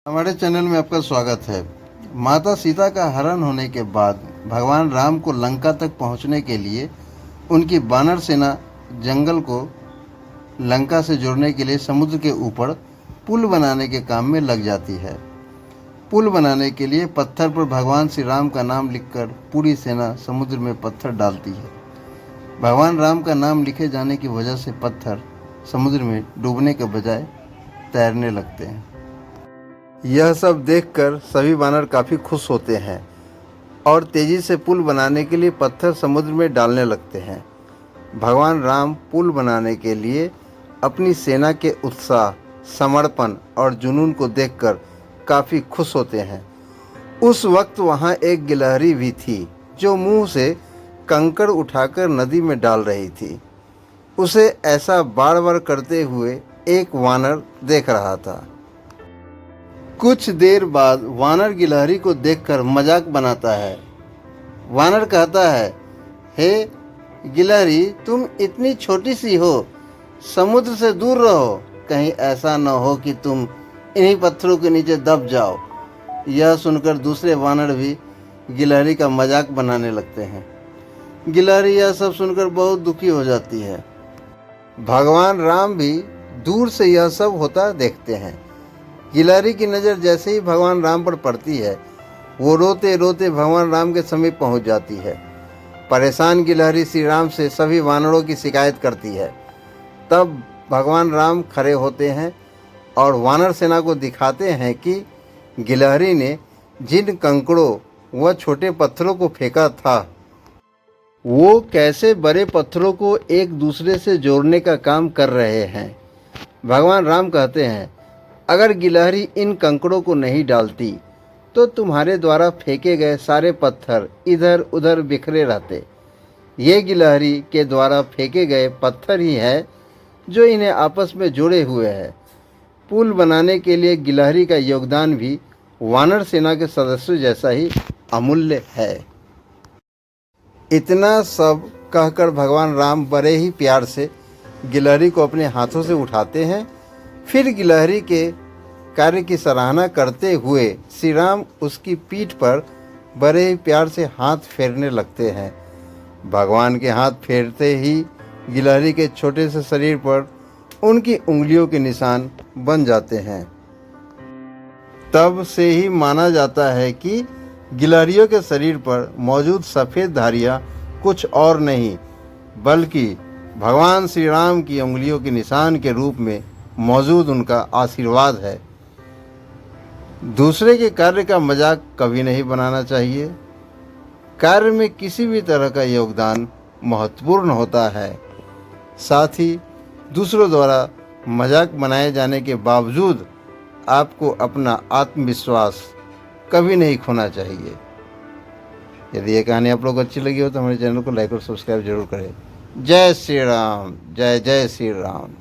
हमारे चैनल में आपका स्वागत है। माता सीता का हरण होने के बाद भगवान राम को लंका तक पहुंचने के लिए उनकी वानर सेना जंगल को लंका से जोड़ने के लिए समुद्र के ऊपर पुल बनाने के काम में लग जाती है। पुल बनाने के लिए पत्थर पर भगवान श्री राम का नाम लिखकर पूरी सेना समुद्र में पत्थर डालती है। भगवान राम का नाम लिखे जाने की वजह से पत्थर समुद्र में डूबने के बजाय तैरने लगते हैं। यह सब देखकर सभी वानर काफ़ी खुश होते हैं और तेज़ी से पुल बनाने के लिए पत्थर समुद्र में डालने लगते हैं। भगवान राम पुल बनाने के लिए अपनी सेना के उत्साह, समर्पण और जुनून को देखकर काफ़ी खुश होते हैं। उस वक्त वहाँ एक गिलहरी भी थी जो मुंह से कंकड़ उठाकर नदी में डाल रही थी। उसे ऐसा बार बार करते हुए एक वानर देख रहा था। कुछ देर बाद वानर गिलहरी को देखकर मजाक बनाता है। वानर कहता है, हे गिलहरी, तुम इतनी छोटी सी हो, समुद्र से दूर रहो, कहीं ऐसा न हो कि तुम इन्हीं पत्थरों के नीचे दब जाओ। यह सुनकर दूसरे वानर भी गिलहरी का मजाक बनाने लगते हैं। गिलहरी यह सब सुनकर बहुत दुखी हो जाती है। भगवान राम भी दूर से यह सब होता देखते हैं। गिलहरी की नज़र जैसे ही भगवान राम पर पड़ती है, वो रोते रोते भगवान राम के समीप पहुंच जाती है। परेशान गिलहरी श्री राम से सभी वानरों की शिकायत करती है। तब भगवान राम खड़े होते हैं और वानर सेना को दिखाते हैं कि गिलहरी ने जिन कंकड़ों व छोटे पत्थरों को फेंका था, वो कैसे बड़े पत्थरों को एक दूसरे से जोड़ने का काम कर रहे हैं। भगवान राम कहते हैं, अगर गिलहरी इन कंकड़ों को नहीं डालती तो तुम्हारे द्वारा फेंके गए सारे पत्थर इधर उधर बिखरे रहते। ये गिलहरी के द्वारा फेंके गए पत्थर ही है जो इन्हें आपस में जोड़े हुए है। पुल बनाने के लिए गिलहरी का योगदान भी वानर सेना के सदस्यों जैसा ही अमूल्य है। इतना सब कहकर भगवान राम बड़े ही प्यार से गिलहरी को अपने हाथों से उठाते हैं। फिर गिलहरी के कार्य की सराहना करते हुए श्री राम उसकी पीठ पर बड़े ही प्यार से हाथ फेरने लगते हैं। भगवान के हाथ फेरते ही गिलहरी के छोटे से शरीर पर उनकी उंगलियों के निशान बन जाते हैं। तब से ही माना जाता है कि गिलहरियों के शरीर पर मौजूद सफ़ेद धारियाँ कुछ और नहीं बल्कि भगवान श्री राम की उंगलियों के निशान के रूप में मौजूद उनका आशीर्वाद है। दूसरे के कार्य का मजाक कभी नहीं बनाना चाहिए। कार्य में किसी भी तरह का योगदान महत्वपूर्ण होता है। साथ ही दूसरों द्वारा मजाक बनाए जाने के बावजूद आपको अपना आत्मविश्वास कभी नहीं खोना चाहिए। यदि ये कहानी आप लोग अच्छी लगी हो तो हमारे चैनल को लाइक और सब्सक्राइब जरूर करें। जय श्री राम, जय जय श्री राम।